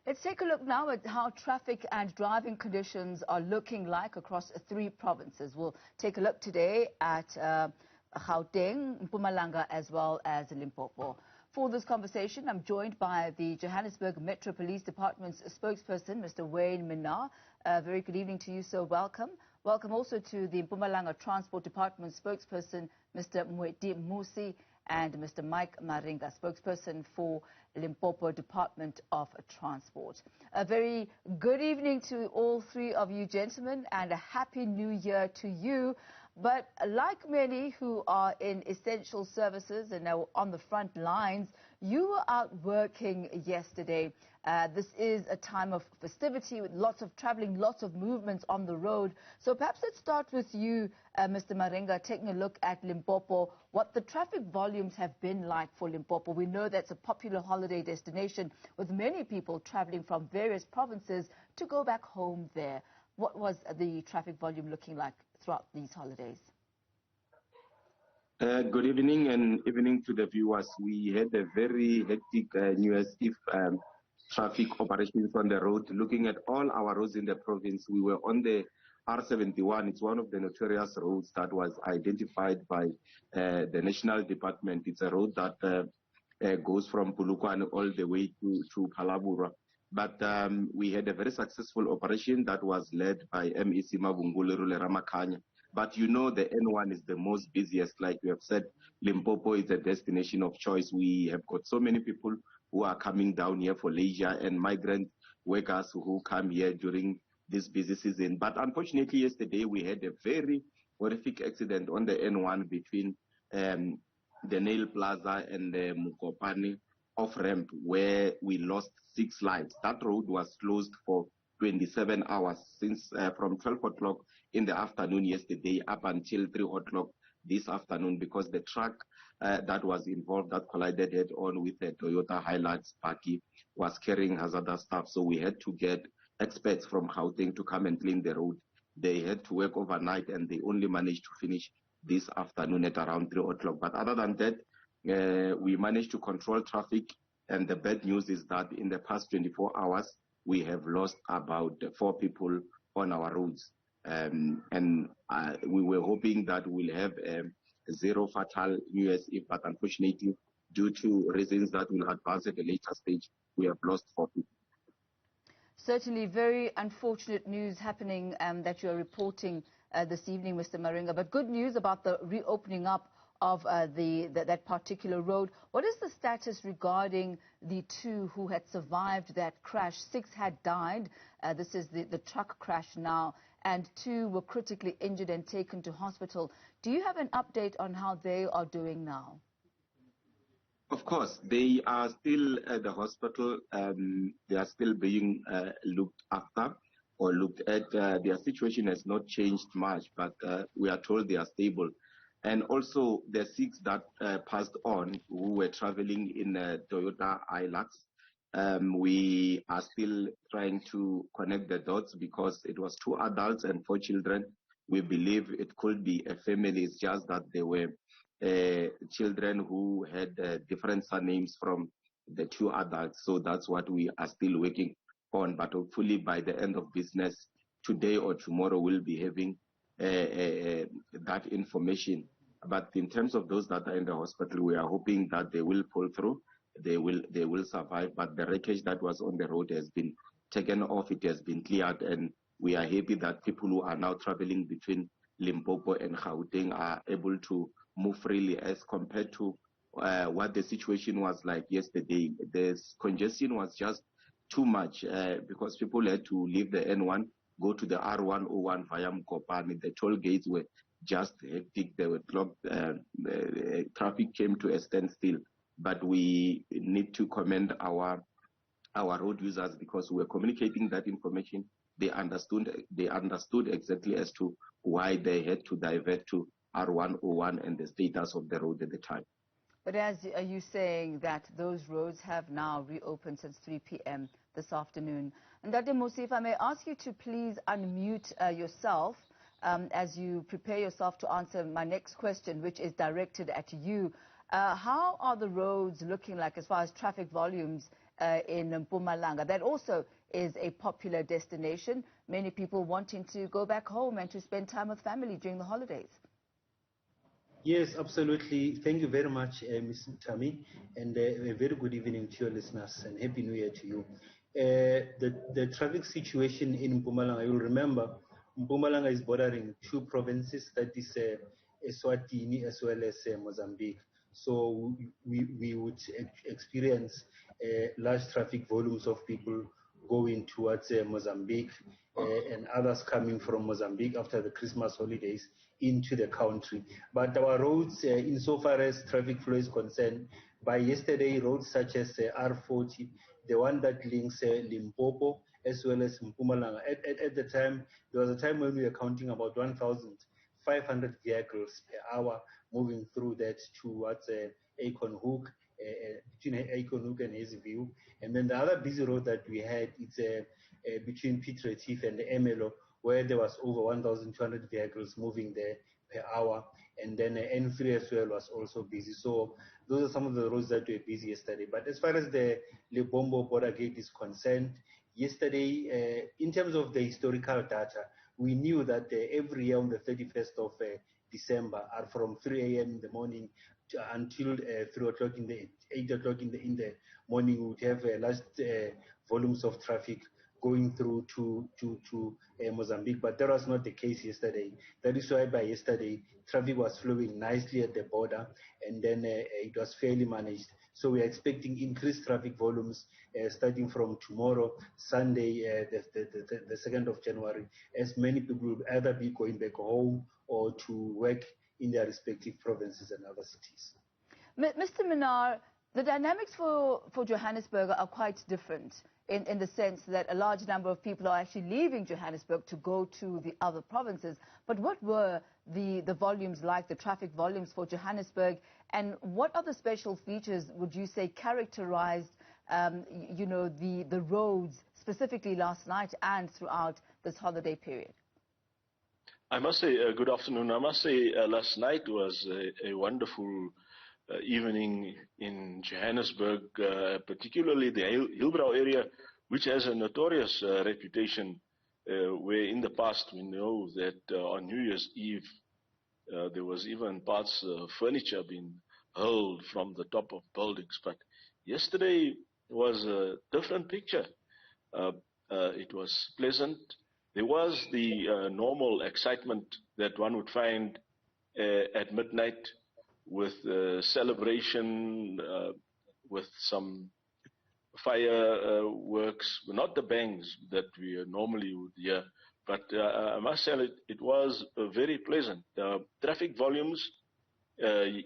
Let's take a look now at how traffic and driving conditions are looking like across 3 provinces. We'll take a look today at Gauteng, Mpumalanga, as well as Limpopo. For this conversation, I'm joined by the Johannesburg Metro Police Department's spokesperson, Mr. Wayne Minnaar. Very good evening to you, so welcome. Welcome also to the Mpumalanga Transport Department spokesperson, Mr. Mweti Musi, and Mr. Mike Maringa, spokesperson for Limpopo Department of Transport. A very good evening to all 3 of you gentlemen, and a happy new year to you. But like many who are in essential services and are on the front lines, you were out working yesterday. This is a time of festivity with lots of traveling, lots of movements on the road. So perhaps let's start with you, Mr. Maringa, taking a look at Limpopo, what the traffic volumes have been like for Limpopo. We know that's a popular holiday destination with many people traveling from various provinces to go back home there. What was the traffic volume looking like throughout these holidays? Good evening and evening to the viewers. We had a very hectic New Year's Eve traffic operations on the road. Looking at all our roads in the province, we were on the R71. It's one of the notorious roads that was identified by the National Department. It's a road that goes from Polokwane all the way to Palabura. But we had a very successful operation that was led by MEC Mavungule Ramakanya. But you know, the N1 is the most busiest. Like we have said, Limpopo is a destination of choice. We have got so many people who are coming down here for leisure and migrant workers who come here during this busy season. But unfortunately, yesterday we had a very horrific accident on the N1 between the Nail Plaza and the Mukopane off-ramp, where we lost 6 lives. That road was closed for 27 hours since from 12 o'clock in the afternoon yesterday up until 3 o'clock this afternoon, because the truck that was involved, that collided head-on with a Toyota Hilux buggy, was carrying hazardous stuff. So we had to get experts from Gauteng to come and clean the road. They had to work overnight and they only managed to finish this afternoon at around 3 o'clock. But other than that, we managed to control traffic, and the bad news is that in the past 24 hours, we have lost about 4 people on our roads. And we were hoping that we'll have 0 fatal New Year's Eve, but unfortunately, due to reasons that will advance at a later stage, we have lost 4 people. Certainly very unfortunate news happening that you're reporting this evening, Mr. Maringa, but good news about the reopening up of that particular road. What is the status regarding the 2 who had survived that crash? 6 had died. This is the truck crash now, and 2 were critically injured and taken to hospital. Do you have an update on how they are doing now? Of course, they are still at the hospital. They are still being looked after or looked at. Their situation has not changed much, but we are told they are stable. And also the 6 that passed on, who were traveling in a Toyota Hilux, we are still trying to connect the dots, because it was 2 adults and 4 children. We believe it could be a family. It's just that they were children who had different surnames from the 2 adults. So that's what we are still working on. But hopefully by the end of business today or tomorrow, we'll be having that information. But in terms of those that are in the hospital, we are hoping that they will pull through, they will survive. But the wreckage that was on the road has been taken off, it has been cleared, and we are happy that people who are now traveling between Limpopo and Gauteng are able to move freely as compared to what the situation was like yesterday. The congestion was just too much because people had to leave the N1, go to the R101 via Mukopane. The toll gates were just hectic. They were clogged. Traffic came to a standstill. But we need to commend our road users, because we were communicating that information. They understood exactly as to why they had to divert to R101 and the status of the road at the time. But are you saying that those roads have now reopened since 3 p.m. this afternoon? And Dr. Musi, if I may ask you to please unmute yourself as you prepare yourself to answer my next question, which is directed at you. How are the roads looking like as far as traffic volumes in Mpumalanga. That also is a popular destination. Many people wanting to go back home and to spend time with family during the holidays. Yes, absolutely. Thank you very much, Ms. Tami, and a very good evening to your listeners, and Happy New Year to you. The traffic situation in Mpumalanga, you'll remember, Mpumalanga is bordering two provinces, that is Eswatini as well as Mozambique. So we would experience large traffic volumes of people going towards Mozambique and others coming from Mozambique after the Christmas holidays into the country. But our roads, insofar as traffic flow is concerned, by yesterday, roads such as R40, the one that links Limpopo as well as Mpumalanga, at the time, there was a time when we were counting about 1,500 vehicles per hour moving through that towards Akon Hook, between Akon Hook and Hazyview. And then the other busy road that we had, it's between Piet Retief and Emelo, where there was over 1,200 vehicles moving there per hour. And then N3 as well was also busy. So those are some of the roads that were busy yesterday. But as far as the Lebombo border gate is concerned, yesterday, in terms of the historical data, we knew that every year on the 31st of December, are from 3 a.m. in the morning until 3 o'clock in the 8 o'clock in the morning, we would have large volumes of traffic going through to Mozambique, but that was not the case yesterday. That is why by yesterday, traffic was flowing nicely at the border, and then it was fairly managed. So we are expecting increased traffic volumes starting from tomorrow, Sunday, the 2nd of January, as many people will either be going back home or to work in their respective provinces and other cities. Mr. Minar, the dynamics for Johannesburg are quite different in the sense that a large number of people are actually leaving Johannesburg to go to the other provinces. But what were the volumes like, the traffic volumes for Johannesburg, and what other special features would you say characterized the roads specifically last night and throughout this holiday period? I must say, good afternoon. I must say last night was a wonderful evening in Johannesburg, particularly the Hillbrow area, which has a notorious reputation, where in the past we know that on New Year's Eve there was even parts of furniture being hurled from the top of buildings. But yesterday was a different picture. It was pleasant. There was the normal excitement that one would find at midnight, with celebration, with some fireworks, not the bangs that we normally would hear, but I must say it was very pleasant. Traffic volumes,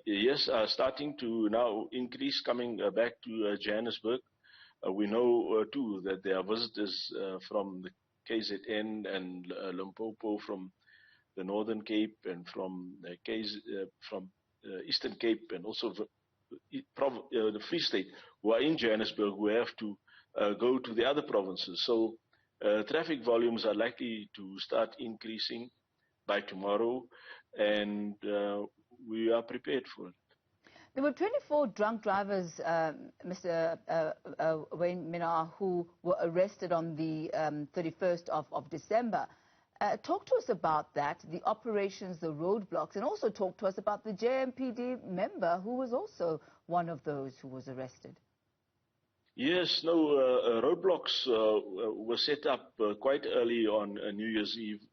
yes, are starting to now increase coming back to Johannesburg. We know too that there are visitors from the KZN and Limpopo, from the Northern Cape and from Eastern Cape, and also the Free State, who are in Johannesburg, who have to go to the other provinces. So traffic volumes are likely to start increasing by tomorrow, and we are prepared for it. There were 24 drunk drivers, Mr. Wayne Minar, who were arrested on the 31st of December. Talk to us about that, the operations, the roadblocks, and also talk to us about the JMPD member who was also one of those who was arrested. Yes, no, roadblocks were set up quite early on New Year's Eve,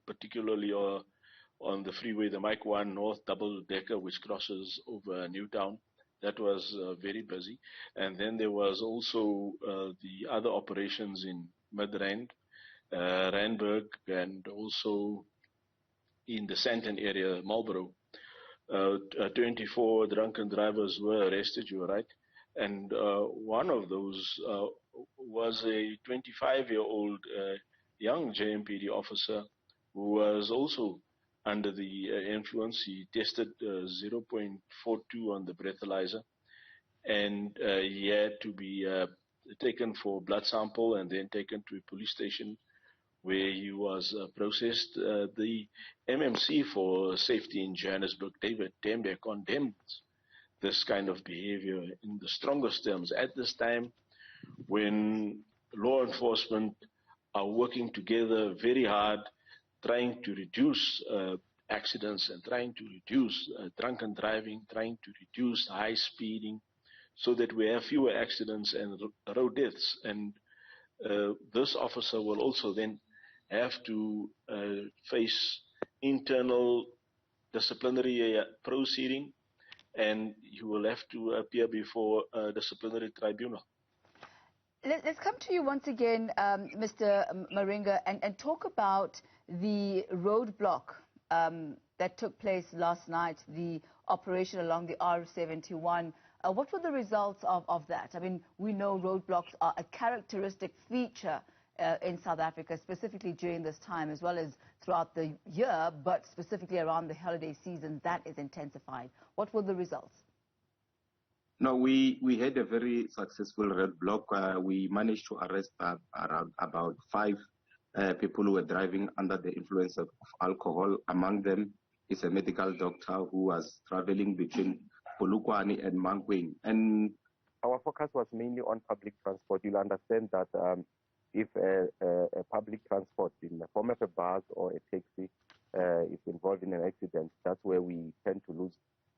particularly on the freeway, the Mike 1 North double-decker, which crosses over Newtown. That was very busy. And then there was also the other operations in Midrand, Randburg, and also in the Sandton area, Marlborough. 24 drunken drivers were arrested, you were right. And one of those was a 25-year-old young JMPD officer who was also under the influence. He tested 0.42 on the breathalyzer, and he had to be taken for blood sample and then taken to a police station where he was processed. The MMC for Safety in Johannesburg, David Tembe, condemns this kind of behavior in the strongest terms. At this time, when law enforcement are working together very hard, trying to reduce accidents and trying to reduce drunken driving, trying to reduce high speeding, so that we have fewer accidents and road deaths. And this officer will also then have to face internal disciplinary proceeding, and you will have to appear before a disciplinary tribunal. Let's come to you once again, Mr. Maringa, and talk about the roadblock that took place last night, the operation along the R71. What were the results of that? I mean, we know roadblocks are a characteristic feature in South Africa, specifically during this time, as well as throughout the year, but specifically around the holiday season, that is intensified. What were the results? No, we had a very successful roadblock. We managed to arrest around about 5 people who were driving under the influence of alcohol. Among them is a medical doctor who was traveling between Polokwane and Mankweng. And our focus was mainly on public transport. You'll understand that if a public transport in the form of a bus or a taxi is involved in an accident, that's where we tend to lose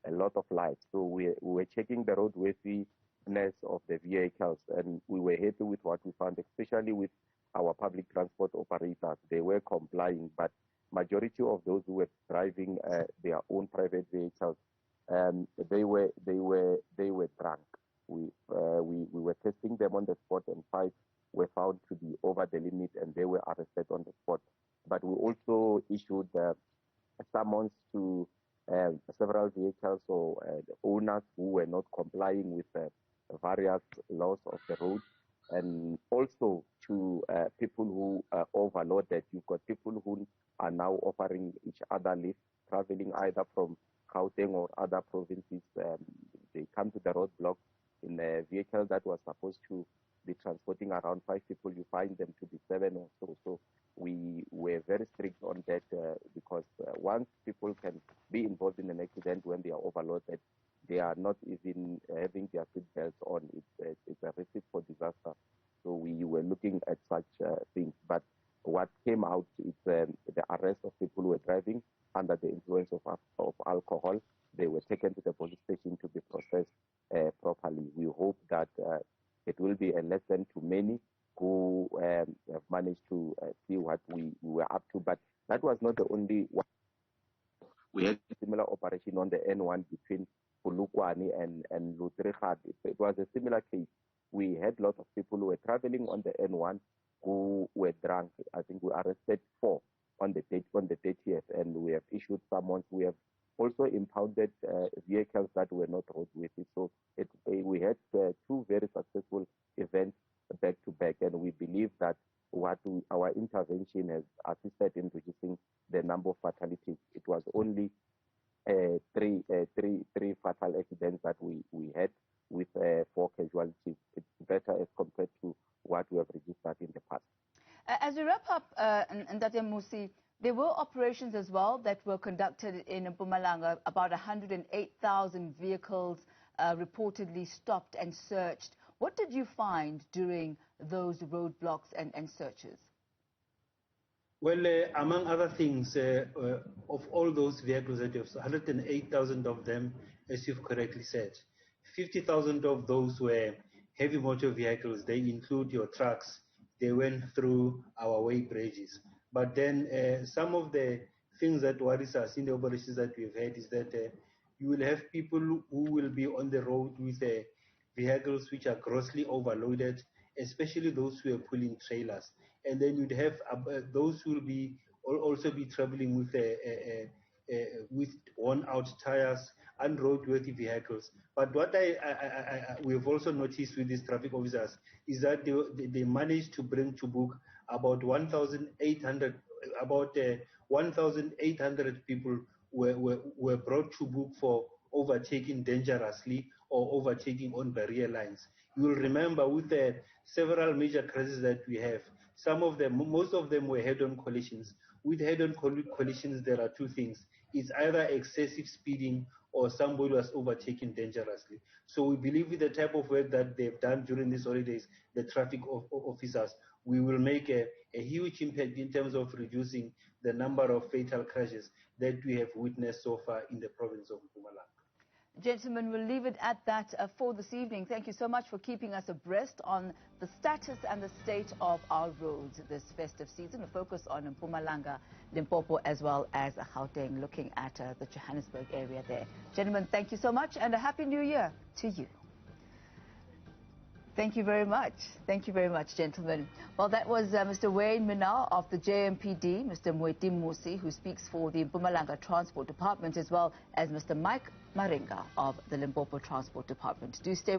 a lot of lives. So we were checking the roadworthiness of the vehicles, and we were happy with what we found, especially with our public transport operators. They were complying, but majority of those who were driving their own private vehicles, they were drunk. We were testing them on the spot, and 5 were found to be over the limit, and they were arrested on the spot. But we also issued summons to several vehicles or the owners who were not complying with various laws of the road, and also to people who overloaded. You've got people who are now offering each other lifts, traveling either from Gauteng or other provinces. They come to the roadblock in a vehicle that was supposed to be transporting around 5 people. You find them to be 7 or so. So we were very strict on that because once people can be involved in an accident when they are overloaded, they are not even having their seatbelts on. It's a recipe for disaster. So we were looking at such things. But what came out is the arrest of people who were driving under the influence of alcohol. They were taken to the police station to be processed properly. We hope that it will be a lesson to many who have managed to see what we were up to. But that was not the only one. We had a similar operation on the N1 between Polokwane and Lutrigad. It was a similar case. We had lots of people who were traveling on the N1 who were drunk. I think we arrested 4 on the 30th, and we have issued summons. We have also impounded vehicles that were not roadworthy. So we had 2 very successful events back to back, and we believe that our intervention has assisted in reducing the number of fatalities. It was only 3 fatal accidents that we had with 4 casualties. It's better as compared to what we have registered in the past. As we wrap up, Ndate Musi, there were operations as well that were conducted in Mpumalanga. About 108,000 vehicles reportedly stopped and searched. What did you find during those roadblocks and searches? Well, among other things, of all those vehicles that you have, 108,000 of them, as you've correctly said, 50,000 of those were heavy motor vehicles. They include your trucks. They went through our way bridges. But then some of the things that worries us in the operations that we've had is that you will have people who will be on the road with vehicles which are grossly overloaded, especially those who are pulling trailers. And then you'd have those who will be also be traveling with worn-out tires, unroadworthy vehicles. But what we've also noticed with these traffic officers is that they managed to bring to book about 1,800 people were brought to book for overtaking dangerously or overtaking on barrier lines. You will remember with the several major crashes that we have, most of them were head-on collisions. With head-on collisions, there are 2 things. It's either excessive speeding or somebody was overtaken dangerously. So we believe with the type of work that they've done during these holidays, the traffic officers, we will make a huge impact in terms of reducing the number of fatal crashes that we have witnessed so far in the province of Mpumalanga. Gentlemen, we'll leave it at that for this evening. Thank you so much for keeping us abreast on the status and the state of our roads this festive season. A focus on Mpumalanga, Limpopo, as well as Gauteng, looking at the Johannesburg area there. Gentlemen, thank you so much, and a Happy New Year to you. Thank you very much. Thank you very much, gentlemen. Well, that was Mr. Wayne Minnaar of the JMPD, Mr. Mweti Musi, who speaks for the Mpumalanga Transport Department, as well as Mr. Mike Maringa of the Limpopo Transport Department. Do stay